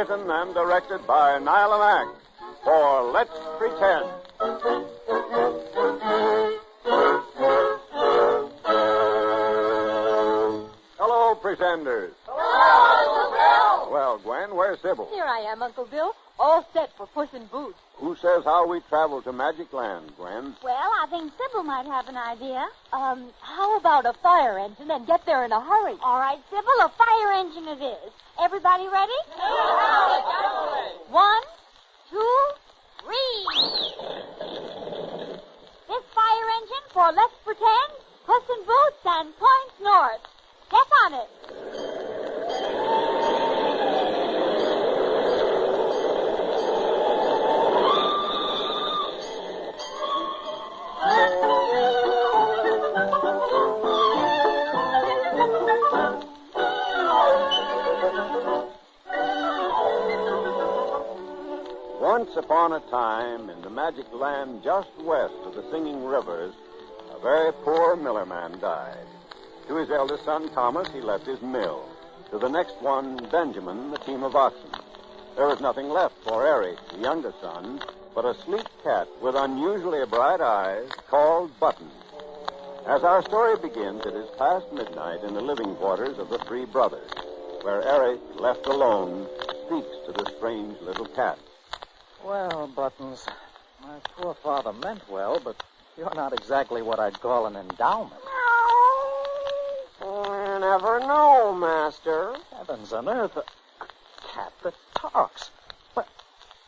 written and directed by Niall Mack for Let's Pretend. Hello, pretenders. Hello, Bill. Well, Gwen, where's Sybil? Here I am, Uncle Bill, all set for Puss in Boots. Who says how we travel to Magic Land, Gwen? Well, I think Sybil might have an idea. How about a fire engine and get there in a hurry? All right, Sybil, a fire engine it is. Everybody ready? Yeah. 1, 2, 3. This fire engine for Let's Pretend, Puss in Boots, and Points North. Get on it. Once upon a time, in the Magic Land just west of the Singing Rivers, a very poor miller man died. To his eldest son, Thomas, he left his mill. To the next one, Benjamin, the team of oxen. There was nothing left for Eric, the younger son, but a sleek cat with unusually bright eyes called Button. As our story begins, it is past midnight in the living quarters of the three brothers, where Eric, left alone, speaks to the strange little cat. Well, Buttons, my poor father meant well, but you're not exactly what I'd call an endowment. You never know, Master. Heavens on earth, a cat that talks. But,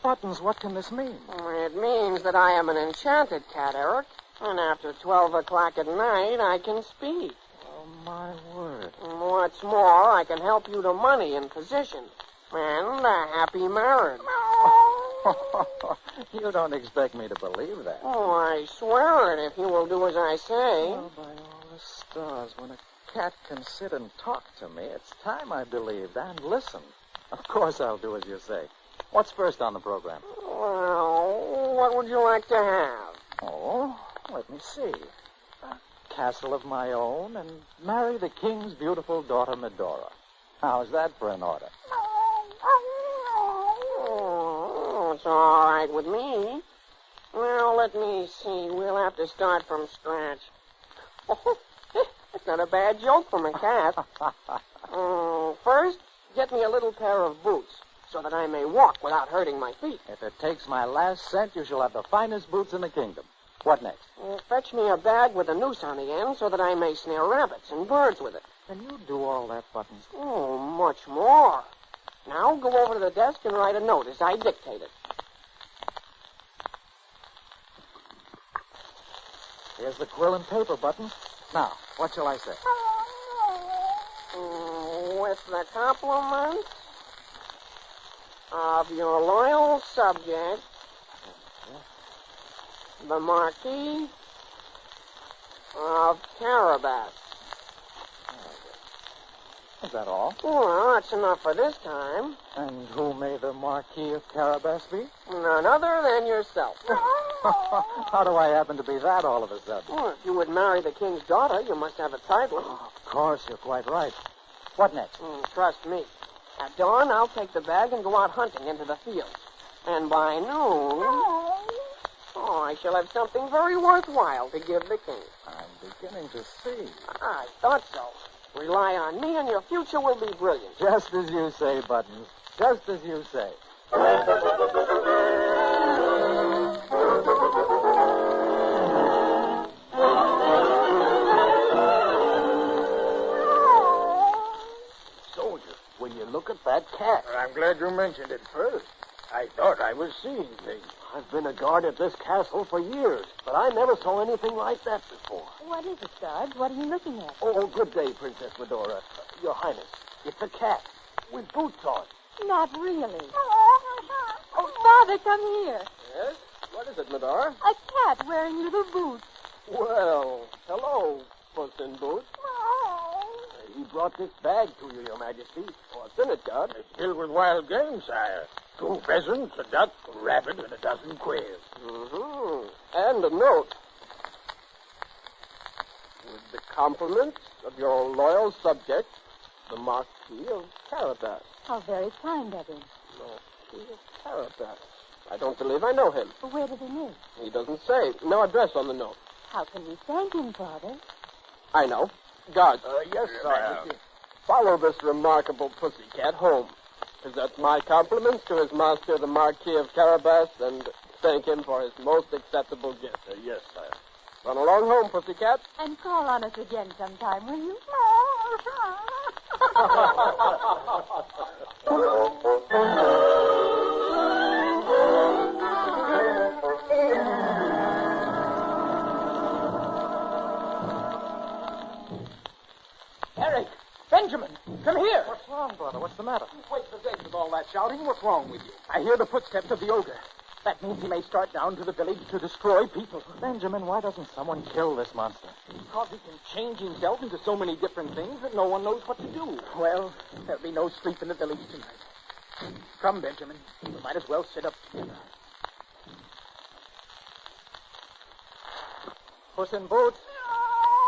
Buttons, what can this mean? It means that I am an enchanted cat, Eric. And after 12 o'clock at night, I can speak. Oh, my word. What's more, I can help you to money and position. And a happy marriage. You don't expect me to believe that. Oh, I swear it if you will do as I say. Well, by all the stars, when a cat can sit and talk to me, it's time I believed and listened. Of course I'll do as you say. What's first on the program? Well, what would you like to have? Oh, let me see. A castle of my own and marry the king's beautiful daughter, Medora. How's that for an order? Oh, it's all right with me. Well, let me see. We'll have to start from scratch. Oh, it's not a bad joke from a cat. First, get me a little pair of boots so that I may walk without hurting my feet. If it takes my last cent, you shall have the finest boots in the kingdom. What next? Fetch me a bag with a noose on the end so that I may snare rabbits and birds with it. Can you do all that, Buttons? Oh, much more. Now go over to the desk and write a note as I dictate it. Here's the quill and paper, Buttons. Now, what shall I say? With the compliments of your loyal subject, the Marquis of Carabas. Is that all? Well, that's enough for this time. And who may the Marquis of Carabas be? None other than yourself. How do I happen to be that all of a sudden? Well, if you would marry the king's daughter, you must have a title. Of course, you're quite right. What next? Trust me. At dawn, I'll take the bag and go out hunting into the fields. And by noon... Oh, I shall have something very worthwhile to give the king. I'm beginning to see. I thought so. Rely on me and your future will be brilliant. Just as you say, Buttons. Just as you say. Soldier, will you look at that cat? I'm glad you mentioned it first. I thought I was seeing things. I've been a guard at this castle for years, but I never saw anything like that before. What is it, Sarge? What are you looking at? Oh, good day, Princess Medora. Your Highness, it's a cat with boots on. Not really. Oh, Father, come here. Yes? What is it, Medora? A cat wearing little boots. Well, hello, Puss in Boots. He brought this bag to you, Your Majesty. What's in it, God? It's filled with wild game, sire. 2 pheasants, a duck, a rabbit, and a dozen quails. Mm-hmm. And a note. With the compliments of your loyal subject, the Marquis of Carabas. How very kind of him. Marquis of Carabas. I don't believe I know him. But where does he live? He doesn't say. No address on the note. How can we thank him, Father? I know. Guard. Yes, sire. Follow this remarkable pussycat home. Present my compliments to his master, the Marquis of Carabas, and thank him for his most acceptable gift. Yes, sire. Run along home, pussycat. And call on us again sometime, will you? Eric! Benjamin! Come here! What's wrong, brother? What's the matter? Wait the date with all that shouting. What's wrong with you? I hear the footsteps of the ogre. That means he may start down to the village to destroy people. Benjamin, why doesn't someone kill this monster? Because he can change himself into so many different things that no one knows what to do. Well, there'll be no sleep in the village tonight. Come, Benjamin. We might as well sit up together. Puss in Boots?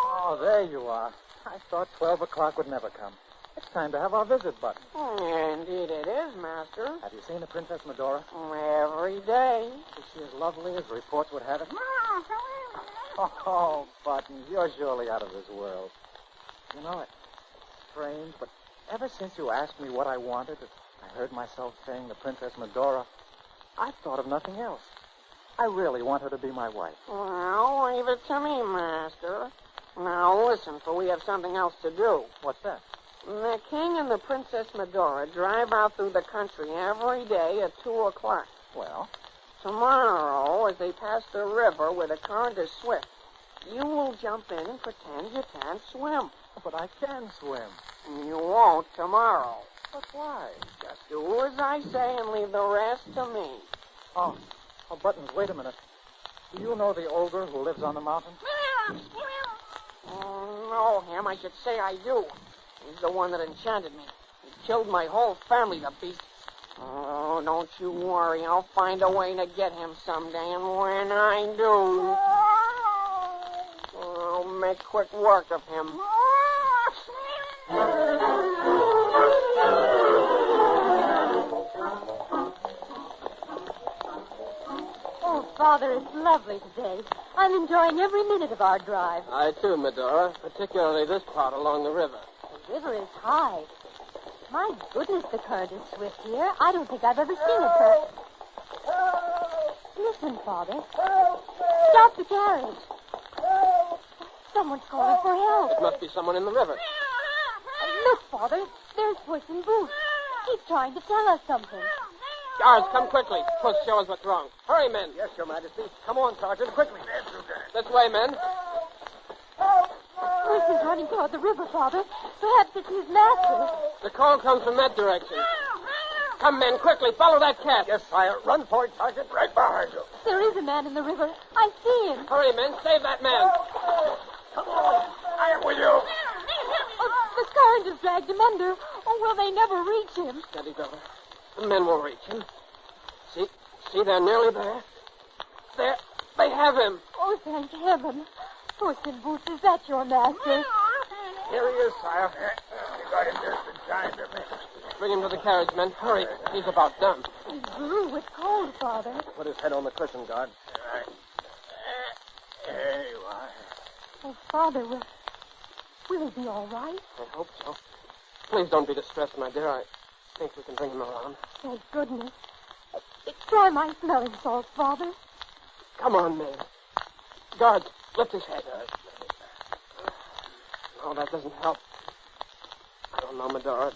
Oh, there you are. I thought 12 o'clock would never come. It's time to have our visit button. Indeed it is, Master. Have you seen the Princess Medora? Every day. Is she as lovely as reports would have it? Oh, Buttons, you're surely out of this world. You know, it's strange, but ever since you asked me what I wanted, I heard myself saying the Princess Medora, I've thought of nothing else. I really want her to be my wife. Well, leave it to me, Master. Now, listen, for we have something else to do. What's that? The king and the Princess Medora drive out through the country every day at 2 o'clock. Well? Tomorrow, as they pass the river where the current is swift, you will jump in and pretend you can't swim. But I can swim. You won't tomorrow. But why? Just do as I say and leave the rest to me. Oh, Buttons, wait a minute. Do you know the ogre who lives on the mountain? Oh, no, him. I should say I do. He's the one that enchanted me. He killed my whole family, the beast. Oh, don't you worry. I'll find a way to get him someday, and when I do, I'll make quick work of him. Oh, Father, it's lovely today. I'm enjoying every minute of our drive. I, too, Medora, particularly this part along the river. The river is high. My goodness, the current is swift here. I don't think I've ever seen it so. Listen, Father. Stop the carriage. Someone's calling for help. It must be someone in the river. Look, Father. There's Puss in Boots. He's trying to tell us something. Guards, come quickly. Puss, show us what's wrong. Hurry, men. Yes, Your Majesty. Come on, Sergeant, quickly. This way, men. Puss is running toward the river, Father. Perhaps it's his master. The call comes from that direction. Come, men, quickly. Follow that cat. Yes, sire. Run for it, Sergeant. Right behind you. There is a man in the river. I see him. Hurry, men. Save that man. Come on. I am with you. Oh, the current has dragged him under. Oh, will they never reach him? Steady, brother. The men will reach him. See, they're nearly there. There, they have him. Oh, thank heaven. Puss in Boots, is that your master? Here he is, sire. You got him just in time to me. Bring him to the carriage, men. Hurry. He's about done. He's blue with cold, Father. Put his head on the cushion, guard. All right. There you are. Oh, Father, will he be all right? I hope so. Please don't be distressed, my dear. I think we can bring him around. Thank goodness. Try my smelling salts, Father. Come on, men. Guards, lift his head. No, that doesn't help. I don't know, Medora.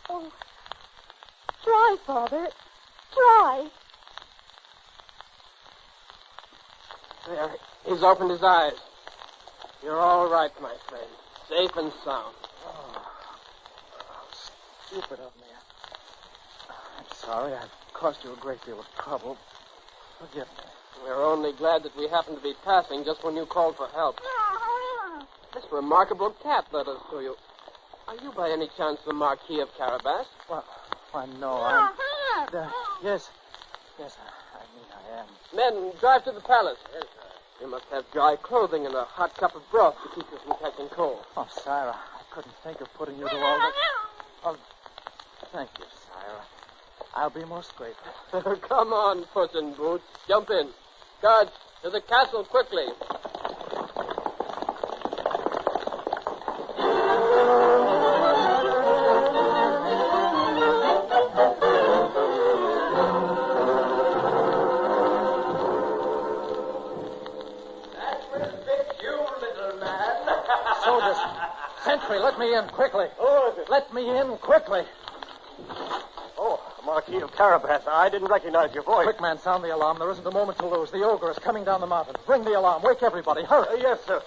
Oh, try, Father. Try. There, he's opened his eyes. You're all right, my friend. Safe and sound. Stupid of me. I'm sorry. I've caused you a great deal of trouble. Forgive me. We're only glad that we happened to be passing just when you called for help. This remarkable cat led us to you. Are you by any chance the Marquis of Carabas? Why, no, I'm... yes. Yes, I mean I am. Men, drive to the palace. Yes, sir. You must have dry clothing and a hot cup of broth to keep you from catching cold. Oh, Sarah, I couldn't think of putting you to all that. Oh, thank you, Sarah. Myra. I'll be most grateful. Come on, Puss in Boots. Jump in. Guards, to the castle quickly. Soldiers, sentry, let me in quickly. Let me in quickly. Oh, Marquis of Carabas, I didn't recognize your voice. Quick, man, sound the alarm. There isn't a moment to lose. The ogre is coming down the mountain. Ring the alarm. Wake everybody. Hurry. Yes, sir.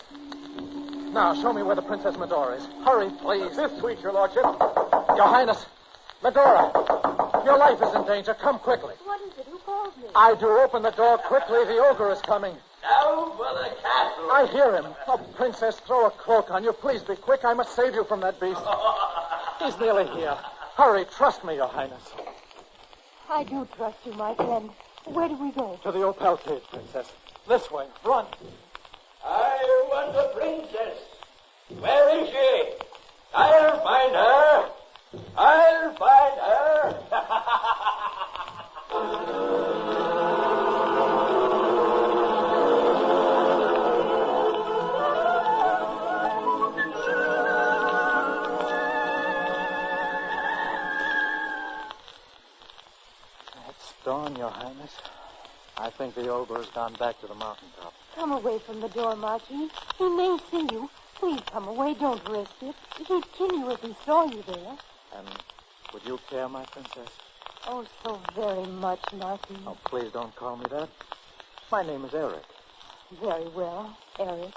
Now, show me where the Princess Medora is. Hurry, please. This suite, your lordship. Your Highness. Medora, your life is in danger. Come quickly. What is it? Who called me? I do. Open the door quickly. The ogre is coming. Now for the castle. I hear him. Oh, Princess, throw a cloak on you. Please be quick. I must save you from that beast. He's nearly here. Hurry. Trust me, Your Highness. I do trust you, my friend. Where do we go? To the Opal Cave, Princess. This way. Run. I want the princess. Where is she? I'll find her. I'll find her. It's dawn, Your Highness. I think the ogre has gone back to the mountaintop. Come away from the door, Marquis. He may see you. Please come away. Don't risk it. He'd kill you if he saw you there. And would you care, my princess? Oh, so very much, Marquis. Oh, please don't call me that. My name is Eric. Very well, Eric.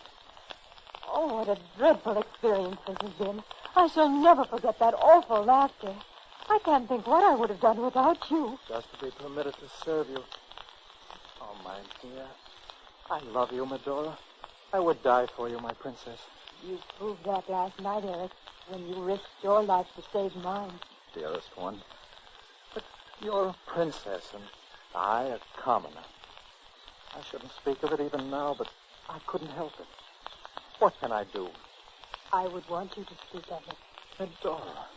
Oh, what a dreadful experience this has been. I shall never forget that awful laughter. I can't think what I would have done without you. Just to be permitted to serve you. Oh, my dear. I love you, Medora. I would die for you, my princess. You proved that last night, Eric, when you risked your life to save mine. Dearest one. But you're a princess, and I a commoner. I shouldn't speak of it even now, but I couldn't help it. What can I do? I would want you to speak of it. Medora.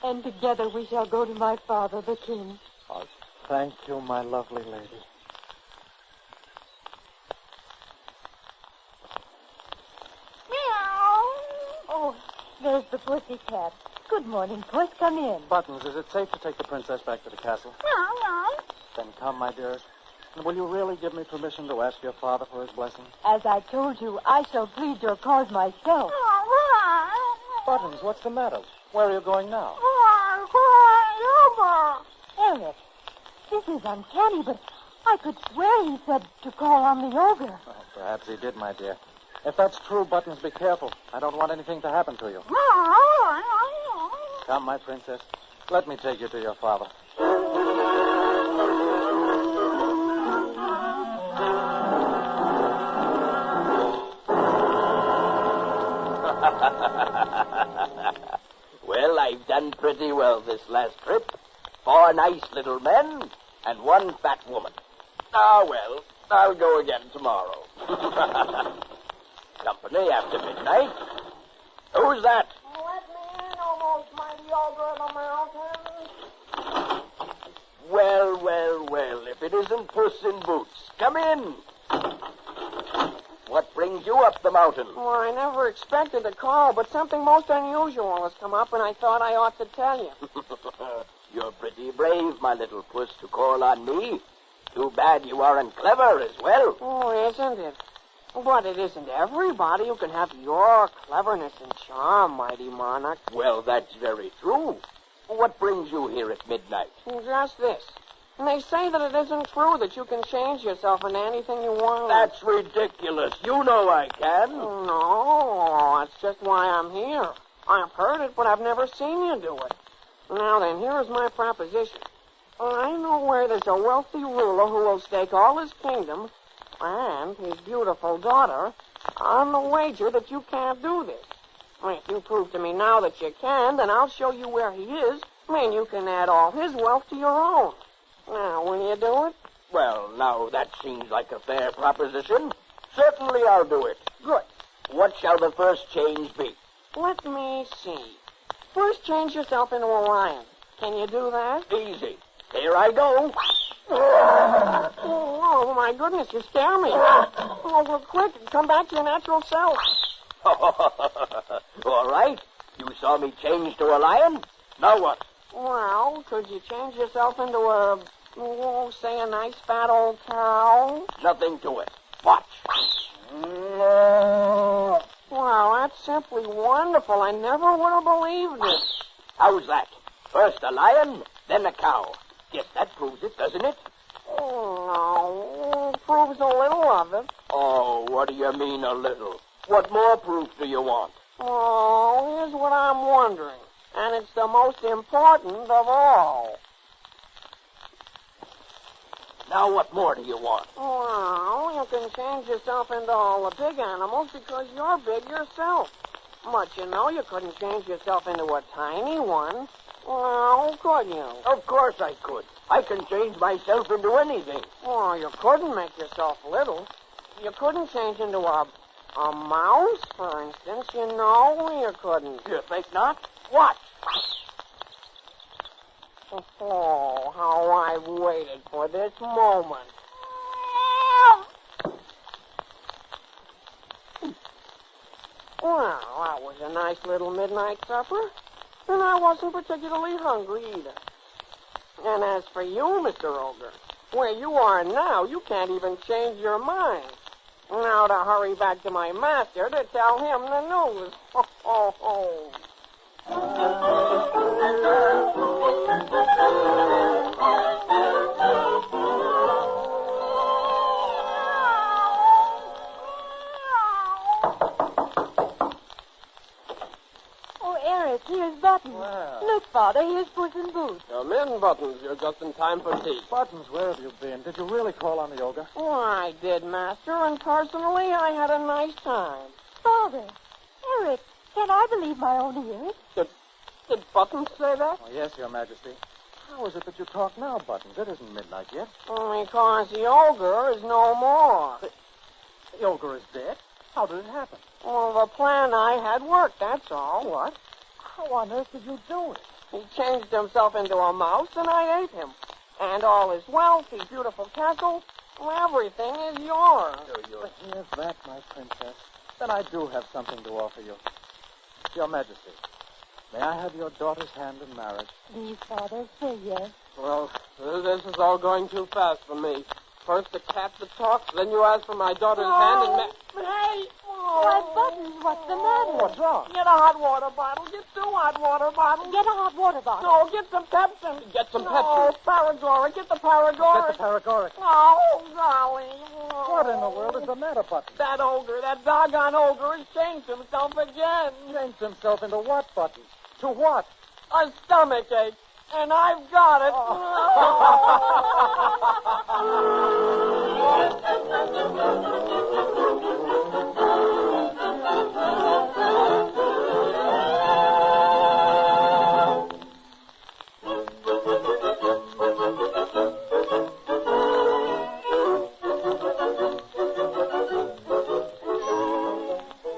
And together we shall go to my father, the king. Oh, thank you, my lovely lady. Oh, there's the pussy cat. Good morning, Puss. Come in. Buttons, is it safe to take the princess back to the castle? No. Then come, my dearest. And will you really give me permission to ask your father for his blessing? As I told you, I shall plead your cause myself. Buttons, what's the matter? Where are you going now? Eric, this is uncanny, but I could swear he said to call on the ogre. Oh, perhaps he did, my dear. If that's true, Buttons, be careful. I don't want anything to happen to you. Come, my princess. Let me take you to your father. Well, I've done pretty well this last trip. 4 nice little men and 1 fat woman. Ah, well, I'll go again tomorrow. Company after midnight. Who's that? Let me in, almost mighty ogre of the mountains. Well, if it isn't Puss in Boots. Come in. What brings you up the mountain? Well, I never expected to call, but something most unusual has come up, and I thought I ought to tell you. You're pretty brave, my little Puss, to call on me. Too bad you aren't clever as well. Oh, isn't it? But it isn't everybody who can have your cleverness and charm, mighty monarch. Well, that's very true. What brings you here at midnight? Just this. And they say that it isn't true that you can change yourself into anything you want. That's ridiculous. You know I can. No, that's just why I'm here. I've heard it, but I've never seen you do it. Now then, here's my proposition. I know where there's a wealthy ruler who will stake all his kingdom and his beautiful daughter on the wager that you can't do this. If you prove to me now that you can, then I'll show you where he is, and you can add all his wealth to your own. Now, will you do it? Well, now, that seems like a fair proposition. Certainly I'll do it. Good. What shall the first change be? Let me see. First, change yourself into a lion. Can you do that? Easy. Here I go. Oh, my goodness, you scare me. Oh, well, quick, come back to your natural self. All right. You saw me change to a lion. Now what? Well, could you change yourself into say a nice fat old cow? Nothing to it. Watch. Wow, that's simply wonderful. I never would have believed it. How's that? First a lion, then a cow. Guess that proves it, doesn't it? Oh, no. Proves a little of it. Oh, what do you mean a little? What more proof do you want? Oh, here's what I'm wondering. And it's the most important of all. Now what more do you want? Well, you can change yourself into all the big animals because you're big yourself. But you know you couldn't change yourself into a tiny one. Well, could you? Of course I could. I can change myself into anything. Well, you couldn't make yourself little. You couldn't change into a mouse, for instance. You know you couldn't. You think not? Watch. Oh, how I've waited for this moment. Well, that was a nice little midnight supper. And I wasn't particularly hungry either. And as for you, Mr. Ogre, where you are now, you can't even change your mind. Now to hurry back to my master to tell him the news. Ho, ho, ho. Oh, Eric, here's Buttons. Well. Look, Father, here's Puss in Boots. Come in, Buttons. You're just in time for tea. Buttons, where have you been? Did you really call on the ogre? Well, I did, Master, and personally, I had a nice time. Father, Eric, can I believe my own ears? Did Buttons say that? Oh, yes, Your Majesty. How is it that you talk now, Buttons? It isn't midnight yet. Because the ogre is no more. The ogre is dead? How did it happen? Well, the plan I had worked, that's all. What? How on earth did you do it? He changed himself into a mouse, and I ate him. And all his wealth, his beautiful castle, everything is yours. Do you hear that, my princess? Then I do have something to offer you. Your Majesty, may I have your daughter's hand in marriage? Please, Father, say yes. Well, this is all going too fast for me. First the cat that talks, then you ask for my daughter's hand and... Hey! Why, Buttons, what's the matter? What's wrong? Get a hot water bottle. Get 2 hot water bottles. Get a hot water bottle. No, get some Pepsin. Get some No, Pepsi. Paragoric. Get the Paragoric. Get the paregoric. Oh, golly. What in the world is the matter, Buttons? That ogre, that doggone ogre has changed himself again. Changed himself into what, Buttons? To what? A stomachache. And I've got it.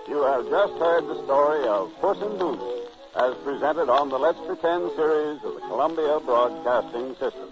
You have just heard the story of Puss in Boots, as presented on the Let's Pretend series of the Columbia Broadcasting System.